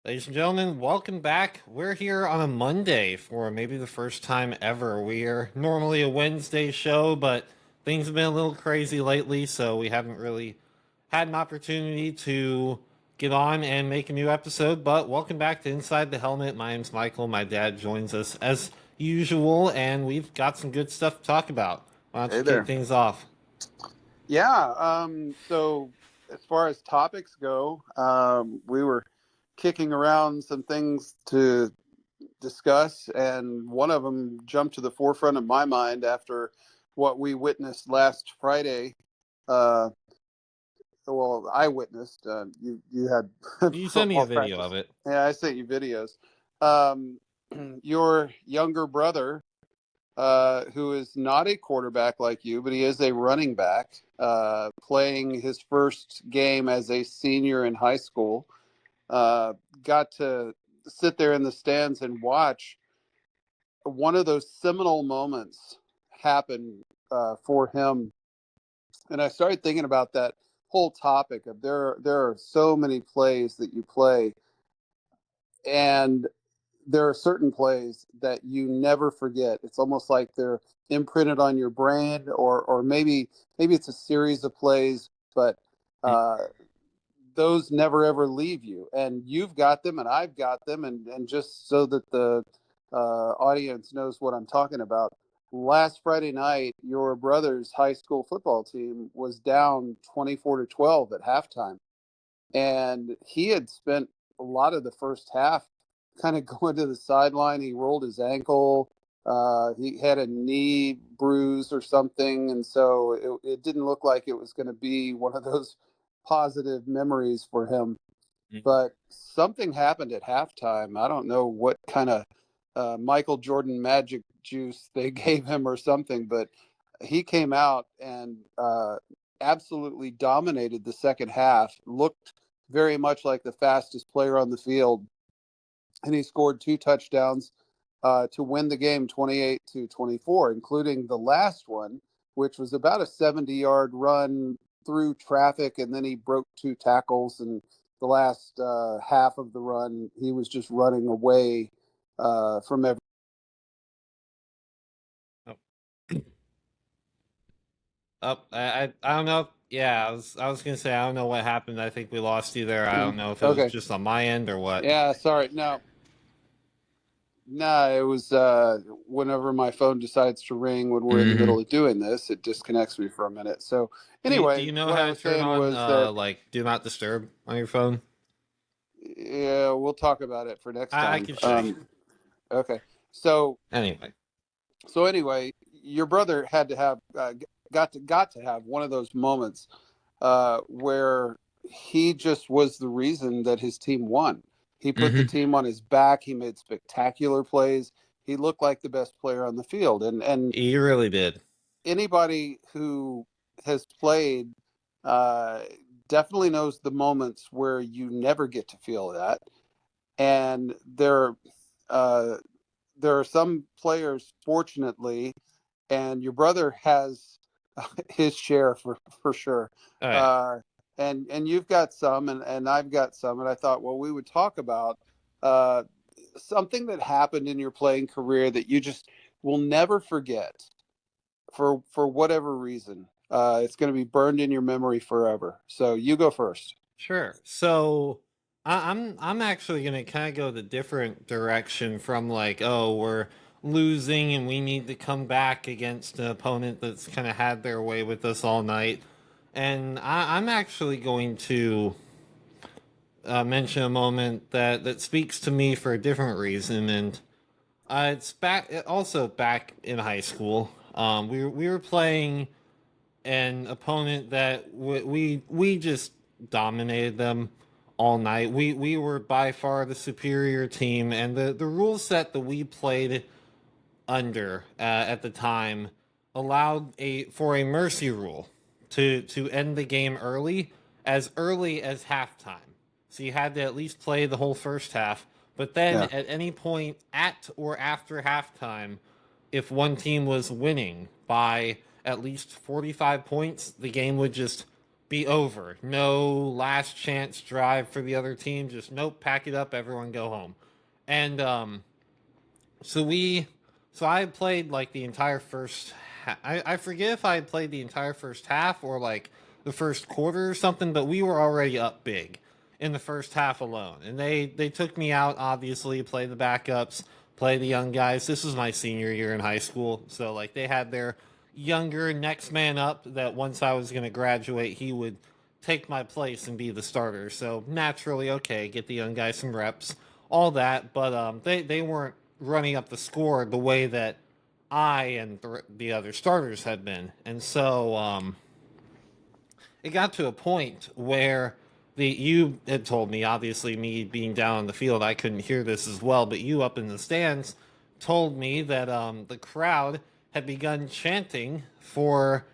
Ladies and gentlemen, welcome back. We're here on a Monday for maybe the first time ever. We are normally a Wednesday show, but things have been a little crazy lately, so we haven't really had an opportunity to get on and make a new episode. But welcome back to Inside the Helmet. My name's Michael. My dad joins us as usual, and we've got some good stuff to talk about. Why don't Hey you kick there. things off? Yeah. So as far as topics go, we were kicking around some things to discuss, and one of them jumped to the forefront of my mind after what we witnessed last Friday. Uh, well, I witnessed. You had You sent me a football video practice. of it. Yeah, I sent you videos. Um, your younger brother who is not a quarterback like you, but he is a running back, playing his first game as a senior in high school. Uh, got to sit there in the stands and watch one of those seminal moments happen for him. And I started thinking about that whole topic of there are so many plays that you play, and there are certain plays that you never forget. It's almost like they're imprinted on your brain, or maybe it's a series of plays, but uh, those never ever leave you. And you've got them, and I've got them, and just so that the audience knows what I'm talking about. Last Friday night, your brother's high school football team was down 24-12 at halftime, and he had spent a lot of the first half kind of going to the sideline. He rolled his ankle. He had a knee bruise or something, and so it didn't look like it was going to be one of those positive memories for him. But something happened at halftime. I don't know what kind of Michael Jordan magic juice they gave him or something, but he came out and absolutely dominated the second half. Looked very much like the fastest player on the field, and he scored two touchdowns to win the game 28-24, including the last one, which was about a 70-yard run through traffic, and then he broke two tackles. And the last half of the run, he was just running away from every. Oh. I don't know. Yeah, I was gonna say I don't know what happened. I think we lost you there. I don't know if it was Okay. just on my end or what. Yeah, sorry. No, it was whenever my phone decides to ring when we're in the Hmm. middle of doing this, it disconnects me for a minute. So Do anyway, you know what I how to was turn saying on was that like do not disturb on your phone? yeah, we'll talk about it for next I time. can show you. Okay. So Anyway. anyway, your brother had to have got to have one of those moments where he just was the reason that his team won. He put the Hmm. team on his back. He made spectacular plays. He looked like the best player on the field. And You really did. anybody who has played uh, definitely knows the moments where you never get to feel that. And uh, there are some players, fortunately, and your brother has his share for sure. Oh yeah. Uh, and you've got some, and I've got some, and I thought, well, we would talk about uh, something that happened in your playing career that you just will never forget for whatever reason. It's going to be burned in your memory forever. So you go first. Sure. So I'm actually gonna kind of go the different direction from like, oh, we're losing and we need to come back against an opponent that's kind of had their way with us all night. And I'm actually going to mention a moment that speaks to me for a different reason, and it's back also back in high school. We were playing an opponent that we just dominated them all night. We were by far the superior team, and the rule set that we played under at the time allowed a for a mercy rule to end the game early as halftime. So you had to at least play the whole first half, but then Yeah. at any point at or after halftime, if one team was winning by at least 45 points, the game would just be over. No last chance drive for the other team. Just nope, pack it up, everyone go home. And so we, so I played like the entire first. I forget if I had played the entire first half or like the first quarter or something, but we were already up big in the first half alone, and they took me out. Obviously, play the backups, play the young guys. This was my senior year in high school, so like they had their younger next man up. That once I was going to graduate, he would take my place and be the starter. So naturally, okay, get the young guys some reps, all that. But they weren't running up the score the way that I and the other starters had been. And so it got to a point where you had told me, obviously me being down on the field, I couldn't hear this as well, but you up in the stands told me that the crowd had begun chanting for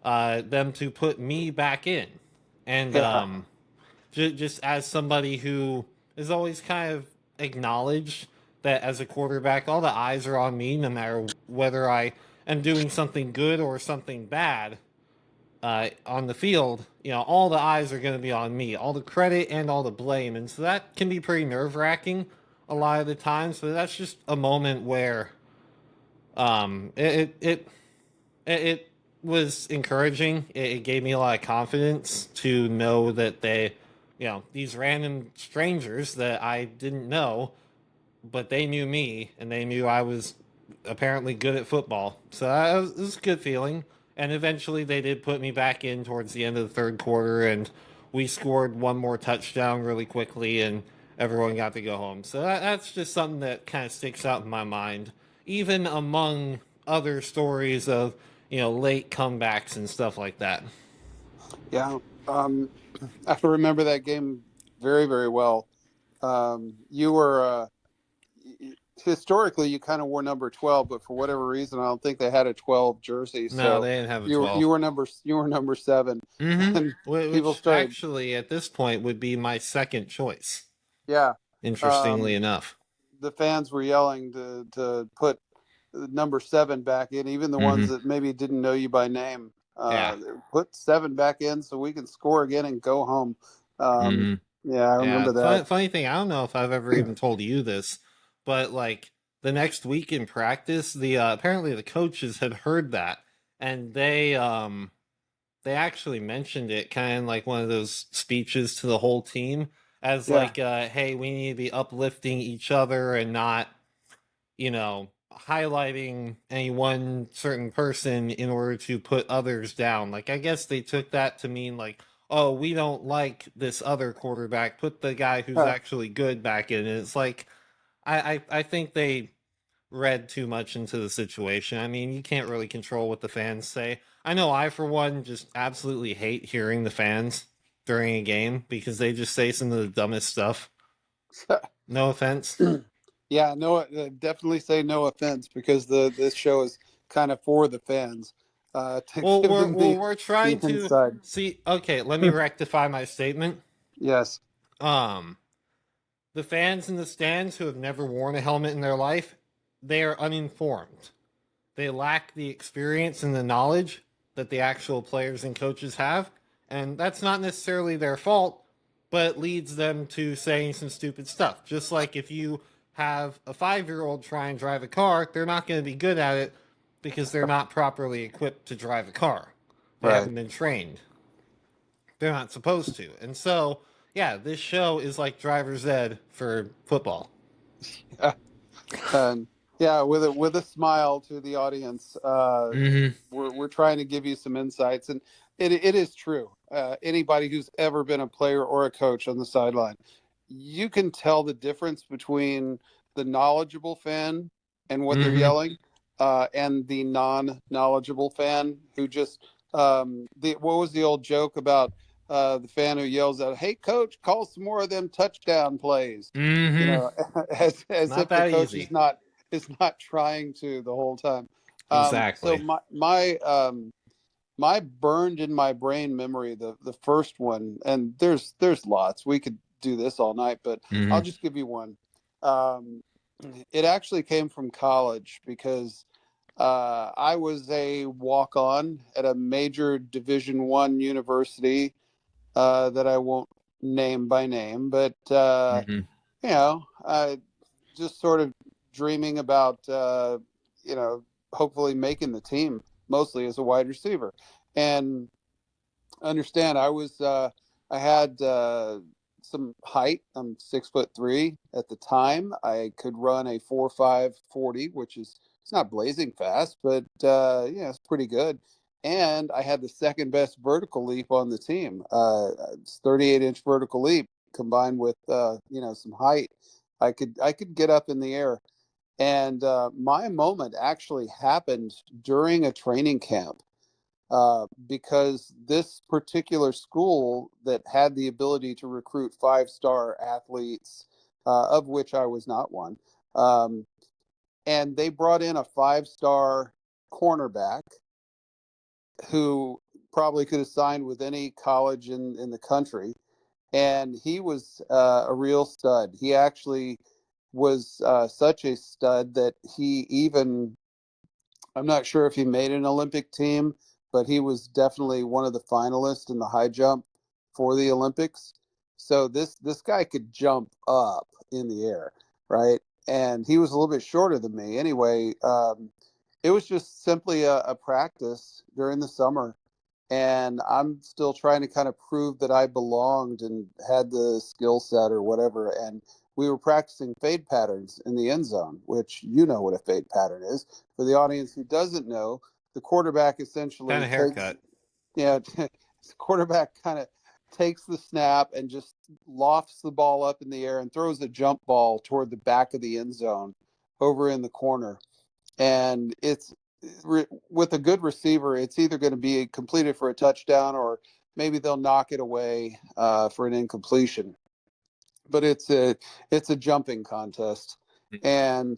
them to put me back in. And Yeah. just as somebody who is always kind of acknowledged that as a quarterback, all the eyes are on me, no matter whether I am doing something good or something bad on the field. You know, all the eyes are going to be on me, all the credit and all the blame, and so that can be pretty nerve wracking a lot of the times. So that's just a moment where um, it it it was encouraging. It gave me a lot of confidence to know that these random strangers that I didn't know, but they knew me and they knew I was apparently good at football. So it was a good feeling. And eventually they did put me back in towards the end of the third quarter, and we scored one more touchdown really quickly, and everyone got to go home. So that's just something that kind of sticks out in my mind, even among other stories of, late comebacks and stuff like that. Yeah. I remember that game very, very well. You were historically you kind of wore number 12, but for whatever reason, I don't think they had a 12 jersey. No, So they didn't have a you were 12. number 7, Mm-hmm. and people Which started. actually, at this point, would be my second choice, Yeah. interestingly Um, enough. the fans were yelling to put number 7 back in, even the ones Mm-hmm. that maybe didn't know you by name. Yeah. Put 7 back in so we can score again and go home. Um, Mm-hmm. yeah, I Yeah. remember that. Funny thing, I don't know if I've ever even told you this, but like the next week in practice, the apparently the coaches had heard that, and they actually mentioned it kind of like one of those speeches to the whole team as Yeah, like hey, we need to be uplifting each other and not, highlighting any one certain person in order to put others down. Like, I guess they took that to mean like, oh, we don't like this other quarterback, put the guy who's actually good back in. And it's like, I think they read too much into the situation. I mean, you can't really control what the fans say. I know I, for one, just absolutely hate hearing the fans during a game because they just say some of the dumbest stuff. No offense. yeah. No, definitely say no offense because the this show is kind of for the fans, to Well, give we're them well, we're the trying to inside. see. Okay, let me rectify my statement. Yes. Um, the fans in the stands who have never worn a helmet in their life, they are uninformed. They lack the experience and the knowledge that the actual players and coaches have, and that's not necessarily their fault, but it leads them to saying some stupid stuff. Just like if you have a 5-year-old try and drive a car, they're not going to be good at it because they're not properly equipped to drive a car. They Right. haven't been trained. They're not supposed to. And so, yeah, this show is like driver's ed for football. And yeah, with a smile to the audience, Mm-hmm. we're trying to give you some insights, and it is true. Anybody who's ever been a player or a coach on the sideline, you can tell the difference between the knowledgeable fan and what they're Mm-hmm. yelling, and the non-knowledgeable fan who just the what was the old joke about the fan who yells out, "Hey, coach, call some more of them touchdown plays." You Mm-hmm. know, It's as not if the that coach easy. is not trying to the whole time. So Exactly. my burned in my brain memory, the first one, and there's lots. We could do this all night, but I'll Mm-hmm. just give you one. Um, it actually came from college because I was a walk on at a major Division I university. that I won't name by name, but Hmm. just sort of dreaming about you know hopefully making the team mostly as a wide receiver. And understand, I had some height. I'm 6'3" at the time. I could run a 4.5 40, which is it's not blazing fast, but it's pretty good. And I had the second best vertical leap on the team. It's 38-inch vertical leap combined with some height. I could get up in the air. And my moment actually happened during a training camp, because this particular school that had the ability to recruit 5-star athletes, of which I was not one, um, and they brought in a 5-star cornerback who probably could have signed with any college in the country. And he was a real stud. He actually was such a stud that he even I'm not sure if he made an Olympic team, but he was definitely one of the finalists in the high jump for the Olympics. So this guy could jump up in the air, right? And he was a little bit shorter than me. Anyway, it was just simply a practice during the summer, and I'm still trying to kind of prove that I belonged and had the skill set or whatever. And we were practicing fade patterns in the end zone, which you know what a fade pattern is. For the audience who doesn't know, the quarterback Kind essentially of takes, haircut. yeah, the quarterback kind of takes the snap and just lofts the ball up in the air and throws a jump ball toward the back of the end zone over in the corner. And with a good receiver, it's either going to be completed for a touchdown or maybe they'll knock it away for an incompletion. But it's a jumping contest. And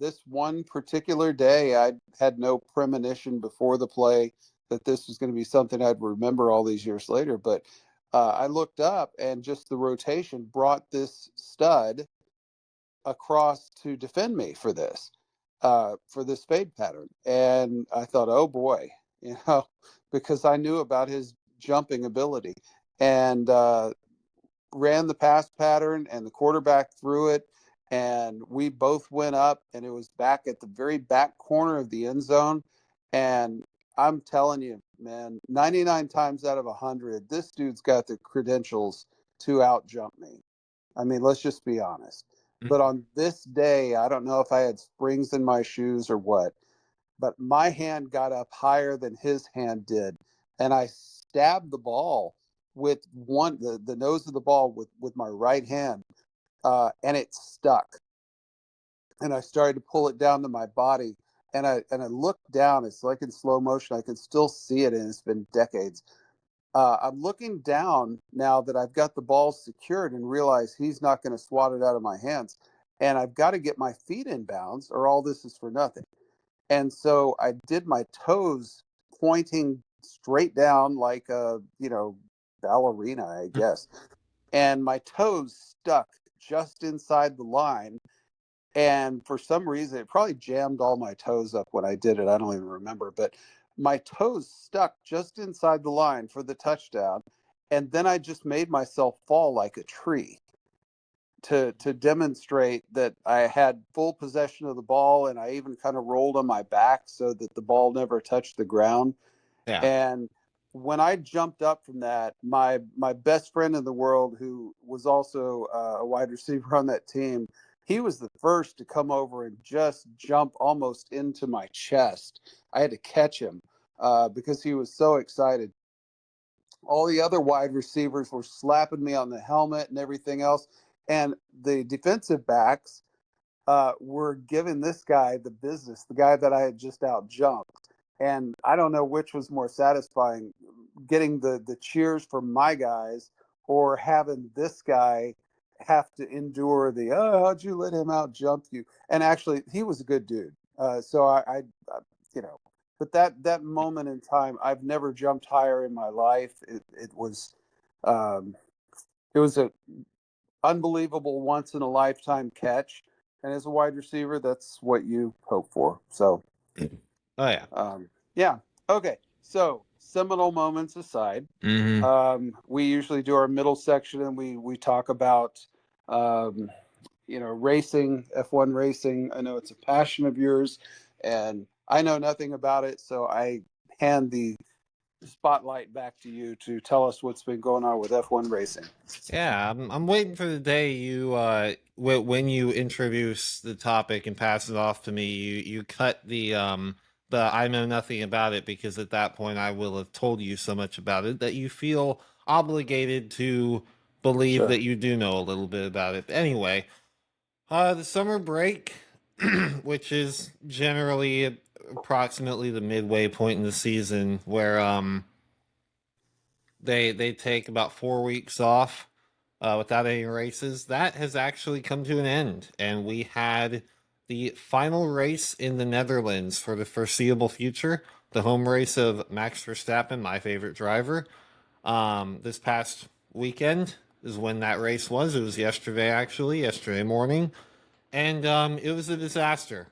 this one particular day, I had no premonition before the play that this was going to be something I'd remember all these years later. But I looked up, and just the rotation brought this stud across to defend me for this fade pattern. And I thought, oh boy, you know, because I knew about his jumping ability, and ran the pass pattern, and the quarterback threw it, and we both went up, and it was back at the very back corner of the end zone. And I'm telling you, man, 99 times out of 100, this dude's got the credentials to out jump me. I mean, let's just be honest. But on this day, I don't know if I had springs in my shoes or what, but my hand got up higher than his hand did. And I stabbed the ball with the nose of the ball with my right hand, and it stuck. And I started to pull it down to my body. And I looked down. It's like in slow motion. I can still see it, and it's been decades. I'm looking down now that I've got the ball secured and realize he's not going to swat it out of my hands. And I've got to get my feet in bounds or all this is for nothing. And so I did my toes pointing straight down like a, ballerina, I guess. And my toes stuck just inside the line. And for some reason, it probably jammed all my toes up when I did it. I don't even remember, but my toes stuck just inside the line for the touchdown. And then I just made myself fall like a tree to demonstrate that I had full possession of the ball, and I even kind of rolled on my back so that the ball never touched the ground. Yeah. And when I jumped up from that, my best friend in the world, who was also a wide receiver on that team, he was the first to come over and just jump almost into my chest. I had to catch him because he was so excited. All the other wide receivers were slapping me on the helmet and everything else, and the defensive backs were giving this guy the business, the guy that I had just out jumped. And I don't know which was more satisfying, getting the cheers from my guys or having this guy have to endure the, oh, how'd you let him out jump you? And actually, he was a good dude. So I, you know, but that moment in time, I've never jumped higher in my life. Um, it was a unbelievable once in a lifetime catch. And as a wide receiver, that's what you hope for. So, Oh yeah. yeah. Okay. So seminal moments aside, Mm-hmm. we usually do our middle section and we talk about um, racing, F1 racing. I know it's a passion of yours, and I know nothing about it, so I hand the spotlight back to you to tell us what's been going on with F1 racing. Yeah, I'm waiting for the day you when you introduce the topic and pass it off to me, you cut the I know nothing about it, because at that point I will have told you so much about it that you feel obligated to believe Sure. that you do know a little bit about it. Anyway, the summer break, which is generally approximately the midway point in the season, where they take about 4 weeks off without any races. That has actually come to an end, and we had the final race in the Netherlands for the foreseeable future, the home race of Max Verstappen, my favorite driver. This past weekend is when that race was. It was yesterday, actually, yesterday morning, and it was a disaster.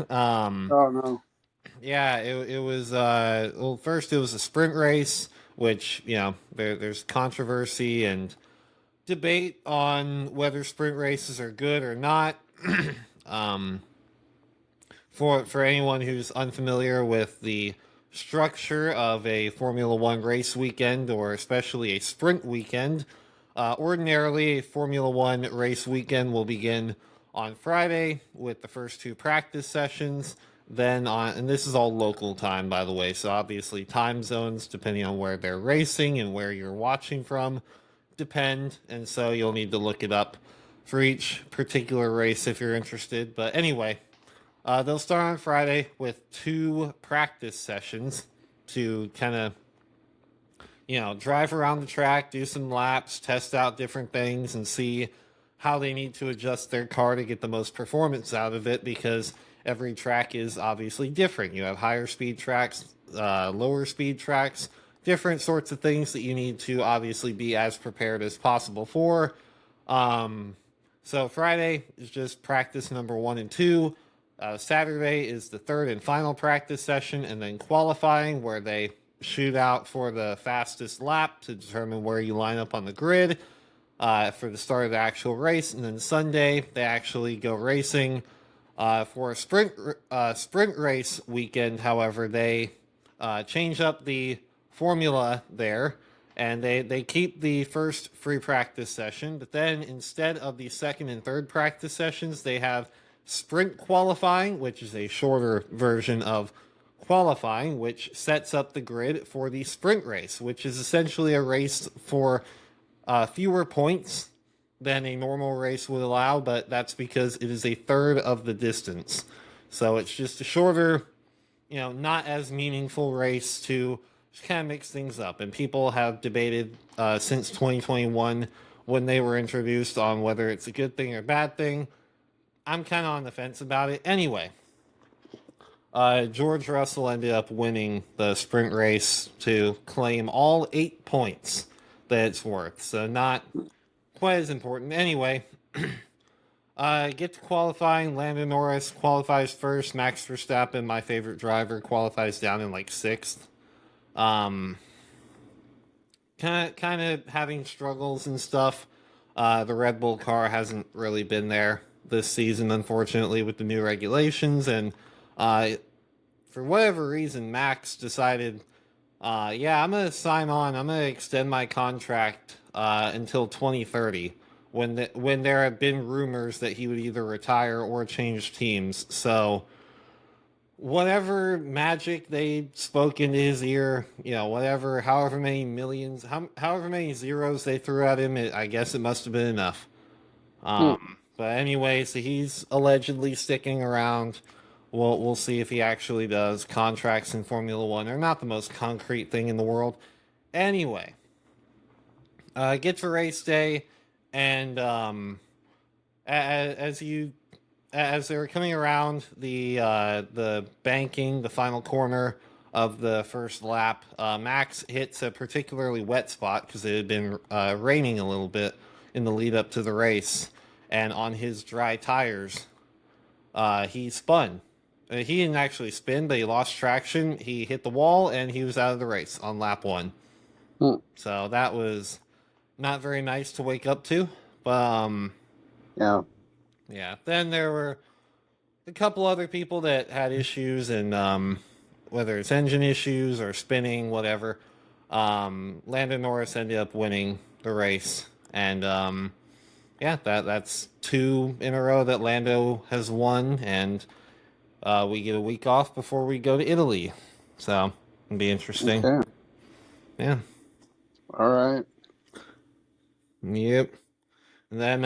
um, Oh no. yeah, it was. Well, first it was a sprint race, which there's controversy and debate on whether sprint races are good or not. um, for anyone who's unfamiliar with the structure of a Formula One race weekend, or especially a sprint weekend, ordinarily a Formula One race weekend will begin on Friday with the first two practice sessions. Then on, and this is all local time, by the way, so obviously time zones, depending on where they're racing and where you're watching from, depend, and so you'll need to look it up for each particular race if you're interested. But anyway, they'll start on Friday with two practice sessions to kind of, drive around the track, do some laps, test out different things, and see how they need to adjust their car to get the most performance out of it, because every track is obviously different. You have higher speed tracks, lower speed tracks, different sorts of things that you need to obviously be as prepared as possible for. Um, so Friday is just practice number 1 and 2. Saturday is the third and final practice session, and then qualifying, where they shoot out for the fastest lap to determine where you line up on the grid for the start of the actual race. And then Sunday, they actually go racing. For a sprint race weekend, however, they change up the formula there, and they keep the first free practice session, but then instead of the second and third practice sessions, they have sprint qualifying, which is a shorter version of qualifying, which sets up the grid for the sprint race, which is essentially a race for fewer points than a normal race would allow, but that's because it is a third of the distance. So it's just a shorter, not as meaningful race to just kind of mix things up. And people have debated since 2021, when they were introduced, on whether it's a good thing or bad thing. I'm kind of on the fence about it. Anyway, George Russell ended up winning the sprint race to claim all 8 points that it's worth. So not quite as important. Anyway, get to qualifying. Lando Norris qualifies first. Max Verstappen, my favorite driver, qualifies down in like sixth. Um, kind of having struggles and stuff. The Red Bull car hasn't really been there this season, unfortunately, with the new regulations, and for whatever reason, Max decided, yeah, I'm gonna sign on. I'm gonna extend my contract until 2030. When there have been rumors that he would either retire or change teams. So whatever magic they spoke into his ear, whatever, however many millions, however many zeros they threw at him, I guess it must have been enough. Hmm. But anyway, so he's allegedly sticking around. We'll see if he actually does. Contracts in Formula One are not the most concrete thing in the world. Anyway, get to race day, and as you as they were coming around the banking, the final corner of the first lap, Max hits a particularly wet spot because it had been raining a little bit in the lead up to the race, and on his dry tires, he spun. He didn't actually spin, but he lost traction. He hit the wall, and he was out of the race on lap 1. Hmm. So that was not very nice to wake up to. But Yeah. yeah. Then there were a couple other people that had issues, and whether it's engine issues or spinning, whatever. Lando Norris ended up winning the race, and yeah, that's 2 in a row that Lando has won, and we get a week off before we go to Italy, so it'll be interesting. Okay. Yeah. All right. Yep. And then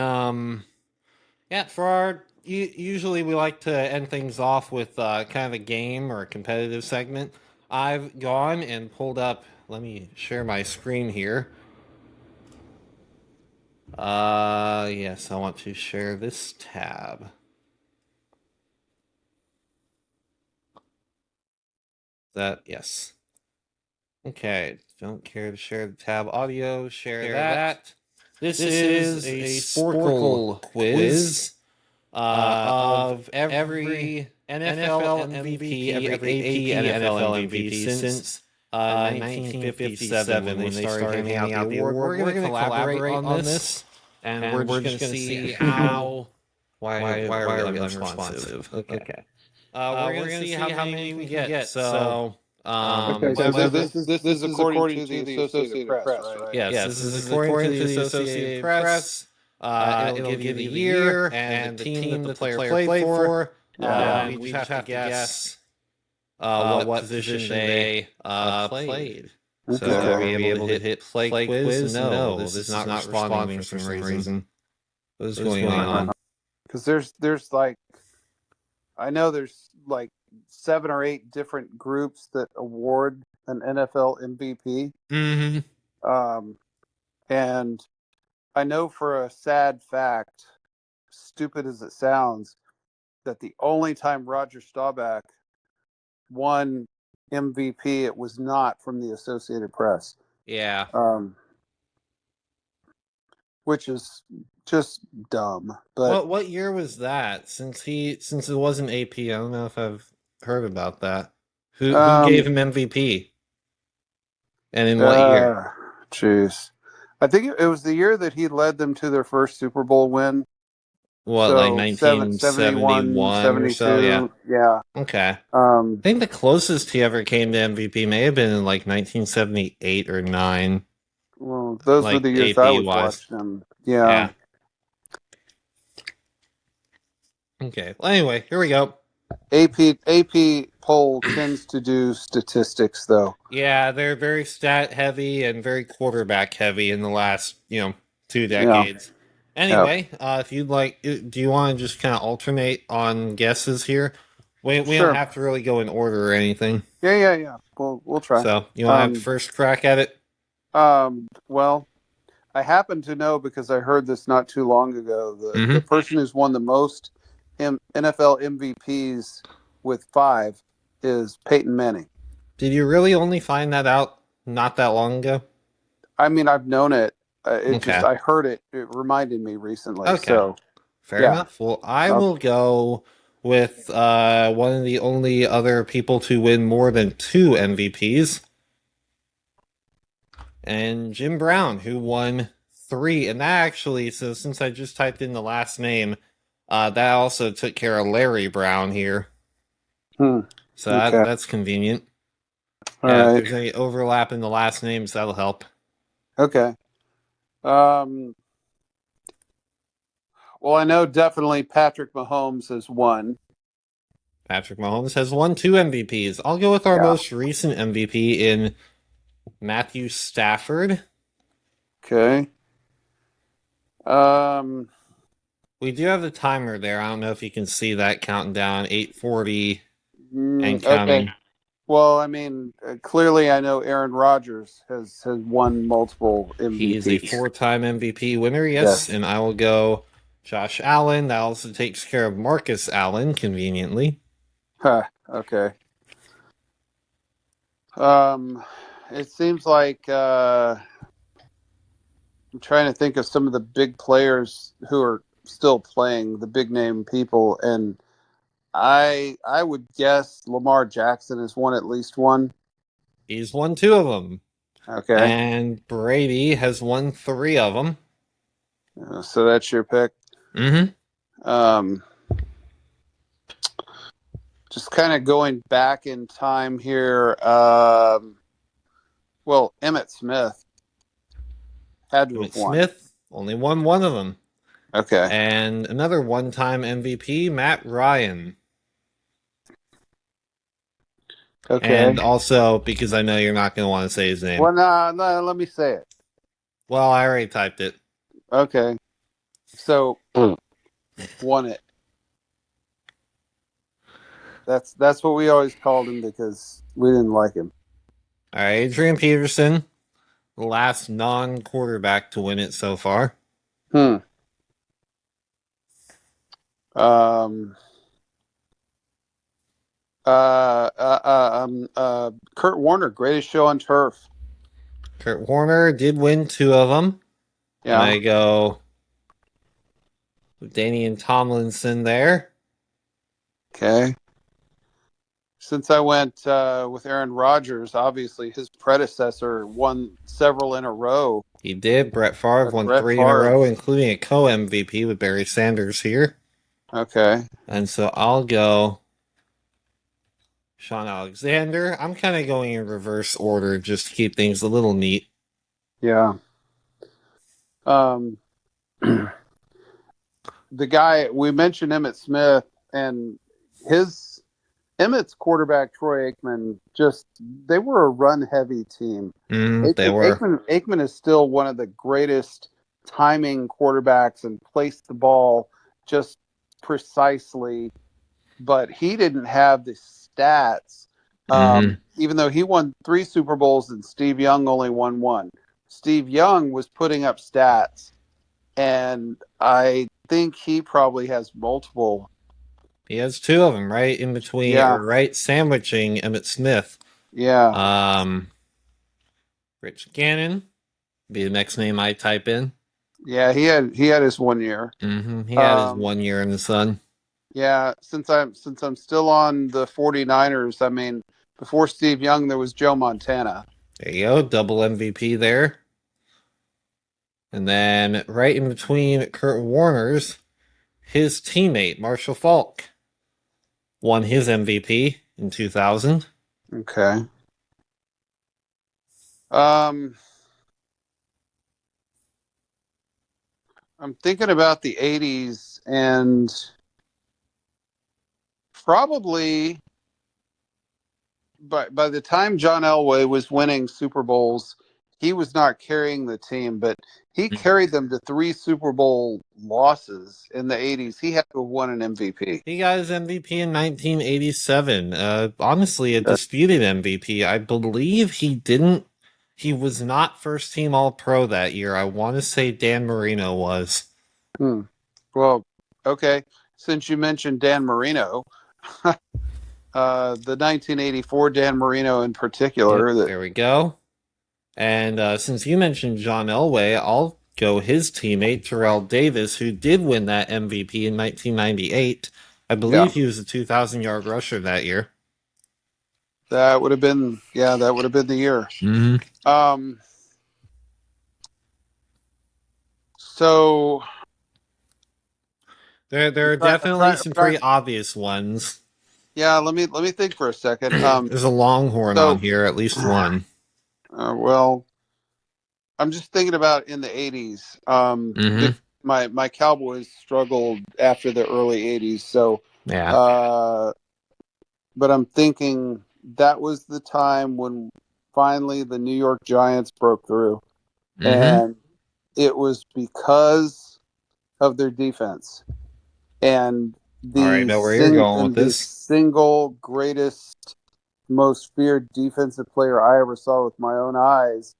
yeah, for our usually we like to end things off with kind of a game or a competitive segment. I've gone and pulled up. Let me share my screen here. Yes, I want to share this tab. That yes. Okay, don't care to share the tab audio. Share that. This is a Sporkle quiz of every NFL MVP, every AP NFL MVP since 1957 when they started handing out the award. We're going to collaborate on this, and we're just going to see how. Why are we unresponsive? Okay. We're going to see how many we get. So. Okay. So this is according to the Associated Press, right? Yes, this is according to the Associated Press. It'll give you the year and the team that the player played for. We just have to guess what position they played. So Okay. are we able to hit play quiz? No, this is not responding for some reason. What is going on? Because there's like, I know there's like 7 or 8 different groups that award an NFL MVP. Mm-hmm. And I know for a sad fact, stupid as it sounds, that the only time Roger Staubach won MVP, it was not from the Associated Press. Yeah. Which is just dumb. But what year was that? Since it wasn't AP, I don't know if I've heard about that. Who gave him MVP? And in what year? Jeez. I think it was the year that he led them to their first Super Bowl win. What, So, like 1971 72, or so? Yeah. Yeah. Okay. I think the closest he ever came to MVP may have been in like 1978 or 9. Well, those were like the years AP I was wise. watching them. Yeah. Okay. Well, anyway, here we go. AP poll tends to do statistics, though. Yeah, they're very stat heavy and very quarterback heavy in the last 2 decades. Yeah. Anyway, if you'd like, do you want to just kind of alternate on guesses here? We Sure. don't have to really go in order or anything. Yeah. We'll try. So you want to have the first crack at it? Well, I happen to know because I heard this not too long ago. The person who's won the most NFL MVPs with 5 is Peyton Manning. Did you really only find that out not that long ago? I mean, I've known it. I heard it. It reminded me recently. Okay. So, fair enough. Well, I will go with one of the only other people to win more than 2 MVPs. And Jim Brown, who won 3. And that actually, so since I just typed in the last name, that also took care of Larry Brown here. So that's convenient. If there's any overlap in the last names, that'll help. Okay. Well, I know definitely Patrick Mahomes has won. Patrick Mahomes has won 2 MVPs. I'll go with our most recent MVP in Matthew Stafford. Okay. We do have the timer there. I don't know if you can see that counting down 8:40 and counting. Okay. Well, I mean, clearly I know Aaron Rodgers has won multiple MVPs. He is a 4-time MVP winner, yes. And I will go Josh Allen. That also takes care of Marcus Allen, conveniently. Okay. It seems like I'm trying to think of some of the big players who are still playing, the big name people, and I would guess Lamar Jackson has won at least one. He's won 2 of them. Okay. And Brady has won 3 of them. So that's your pick. Mm-hmm. Just kind of going back in time here. Well, Emmitt Smith had to Emmitt have won. Smith only won 1 of them. Okay. And another one-time MVP, Matt Ryan. Okay. And also, because I know you're not going to want to say his name. Well, no, let me say it. Well, I already typed it. Okay. So, won it. That's what we always called him because we didn't like him. All right, Adrian Peterson, the last non-quarterback to win it so far. Kurt Warner, greatest show on turf. Kurt Warner did win 2 of them. Yeah. And I go with Danian Tomlinson there. Okay. Since I went with Aaron Rodgers, obviously his predecessor won several in a row. He did. Brett Favre won Brett 3 Favre. in a row, including a co-MVP with Barry Sanders here. Okay. And so I'll go Sean Alexander. I'm kind of going in reverse order just to keep things a little neat. Yeah. The guy we mentioned, Emmitt Smith, and Emmitt's quarterback Troy Aikman. They were a run-heavy team. They were. Aikman is still one of the greatest timing quarterbacks and placed the ball just precisely, but he didn't have the stats. Even though he won 3 Super Bowls and Steve Young only won 1. Steve Young was putting up stats, and I think he probably has multiple. He has 2 of them right in between, or right sandwiching Emmitt Smith. Yeah. Rich Gannon be the next name I type in. Yeah, he had his 1 year. He had his 1 year in the sun. Yeah, since I'm still on the 49ers, I mean, before Steve Young, there was Joe Montana. There you go, double MVP there. And then right in between Kurt Warner's, his teammate, Marshall Faulk, won his MVP in 2000. Okay. I'm thinking about the 80s, and probably by the time John Elway was winning Super Bowls, he was not carrying the team, but he carried them to 3 Super Bowl losses in the 80s. He had to have won an MVP. He got his MVP in 1987. Honestly, a disputed MVP. I believe he didn't. He was not first team All Pro that year. I want to say Dan Marino was. Well, okay. Since you mentioned Dan Marino, the 1984 Dan Marino in particular. Yep, there we go. And since you mentioned John Elway, I'll go his teammate, Terrell Davis, who did win that MVP in 1998. I believe he was a 2,000-yard rusher that year. That would have been, the year. So there are definitely some pretty obvious ones. Yeah, let me think for a second. There's a Longhorn on here, at least one. Well, I'm just thinking about in the 80s. My Cowboys struggled after the early 80s, so yeah. But I'm thinking that was the time when finally the New York Giants broke through, and it was because of their defense and the single greatest, most feared defensive player I ever saw with my own eyes.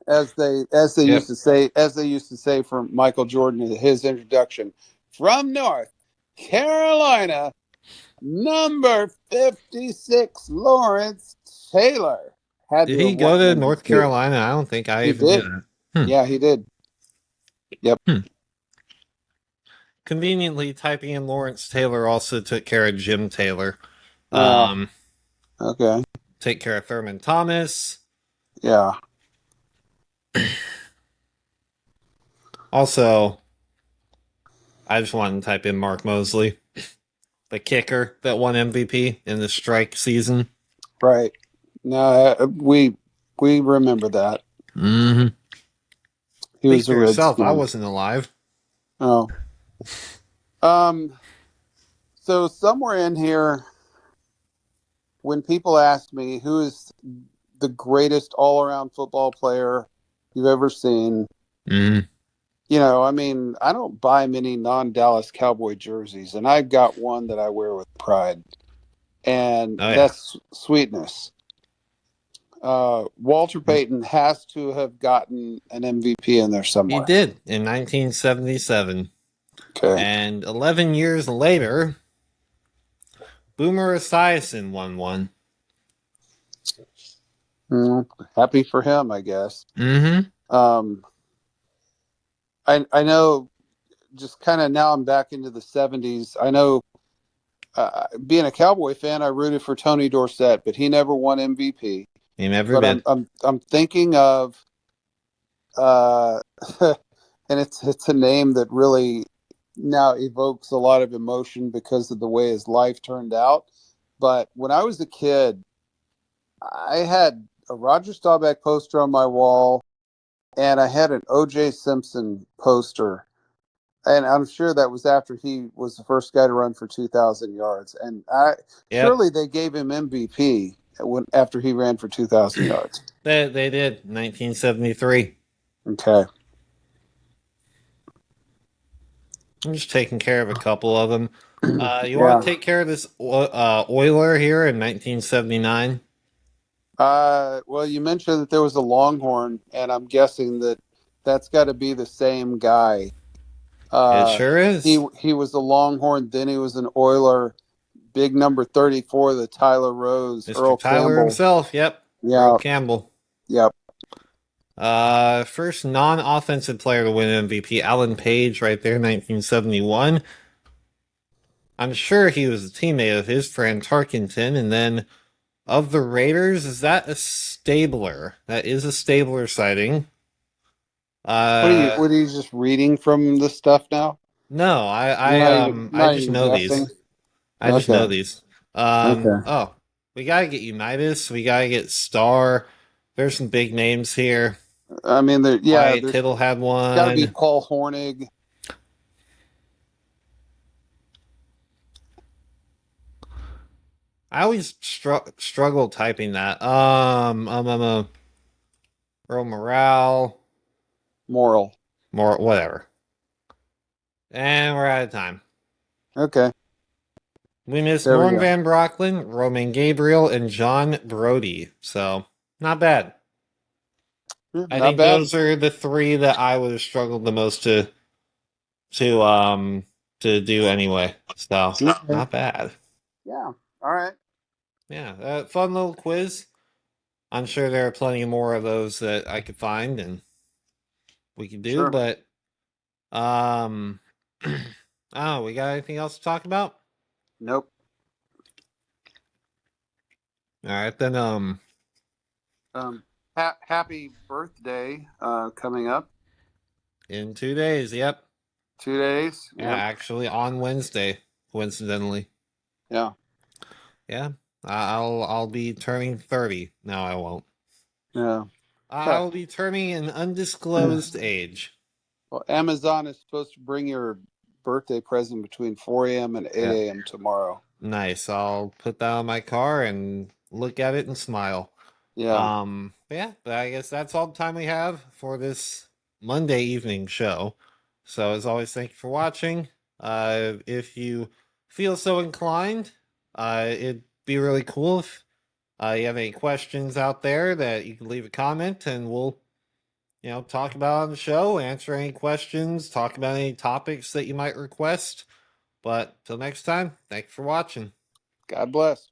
As they used to say from Michael Jordan in his introduction, from North Carolina, number 56, Lawrence Taylor. Did he go to North Carolina? I don't think I even did that. Yeah, he did. Yep. conveniently typing in Lawrence Taylor also took care of Jim Taylor. Oh, okay. Take care of Thurman Thomas. Yeah. Also, I just wanted to type in Mark Mosley, the kicker that won MVP in the strike season. Right. No, we remember that. Mm-hmm. He Speak was for a yourself. I Redskin. wasn't alive. Oh. Um. So somewhere in here, when people ask me who is the greatest all-around football player you've ever seen, Mm-hmm. I mean, I don't buy many non-Dallas Cowboy jerseys, and I've got one that I wear with pride, and Oh yeah, that's Sweetness. Walter Payton has to have gotten an MVP in there he somewhere. did in 1977, Okay. and 11 years later, Boomer Esiason won one. Happy for him, I guess. Mm-hmm. Um, I know just kind of now I'm back into the 70s. I know being a Cowboy fan, I rooted for Tony Dorsett, but he never won MVP. He never But did. I'm thinking of uh, and it's a name that really now evokes a lot of emotion because of the way his life turned out. But when I was a kid, I had a Roger Staubach poster on my wall, and I had an O.J. Simpson poster. And I'm sure that was after he was the first guy to run for 2,000 yards. And Yep, surely they gave him MVP after he ran for 2,000 yards. they did. 1973. Okay. I'm just taking care of a couple of them. You want Yeah. to take care of this Oiler here in 1979? Well, you mentioned that there was a Longhorn, and I'm guessing that that's got to be the same guy. It Uh, sure he is. he was a Longhorn, then he was an Oiler. Big number 34, the Tyler Rose, Mr. Earl Tyler Campbell. himself. Yep. Earl Yeah, Campbell. yep. First non-offensive player to win MVP, Alan Page, right there, 1971. I'm sure he was a teammate of his, Fran Tarkenton. And then of the Raiders, is that a Stabler? That is a Stabler sighting. Uh, What are you just reading from the stuff now? no, You're I not just even know guessing. these. I just Okay, know these. okay. Oh, we gotta get Unitas. We gotta get Star. There's some big names here. I mean, Wyatt there's Tittle had got to be one. Paul Hornig. I always struggle typing that. Earl Morale, Moral. more whatever. And we're out of time. Okay, We missed there we Norm go. Van Brocklin, Roman Gabriel, and John Brody. So not bad. I Not think bad. those are the three that I would have struggled the most to um to do anyway. So Okay. not bad. Yeah. All right. Yeah, fun little quiz. I'm sure there are plenty more of those that I could find and we could do, Sure. but um oh, we got anything else to talk about? Nope. All right, then Um. Happy birthday. Coming up in 2 days, yep. 2 days. Yeah, Yep. actually on Wednesday, coincidentally. Yeah. Yeah. I'll be turning 30. No, I won't. Yeah. I will be turning an undisclosed age. Well, Amazon is supposed to bring your birthday present between 4 a.m. and Yeah. 8 a.m. tomorrow. Nice. I'll put that on my car and look at it and smile. Yeah. Yeah, but I guess that's all the time we have for this Monday evening show. So as always, thank you for watching. If you feel so inclined, it'd be really cool if you have any questions out there that you can leave a comment and we'll talk about on the show, answer any questions, talk about any topics that you might request. But till next time, thank you for watching. God bless.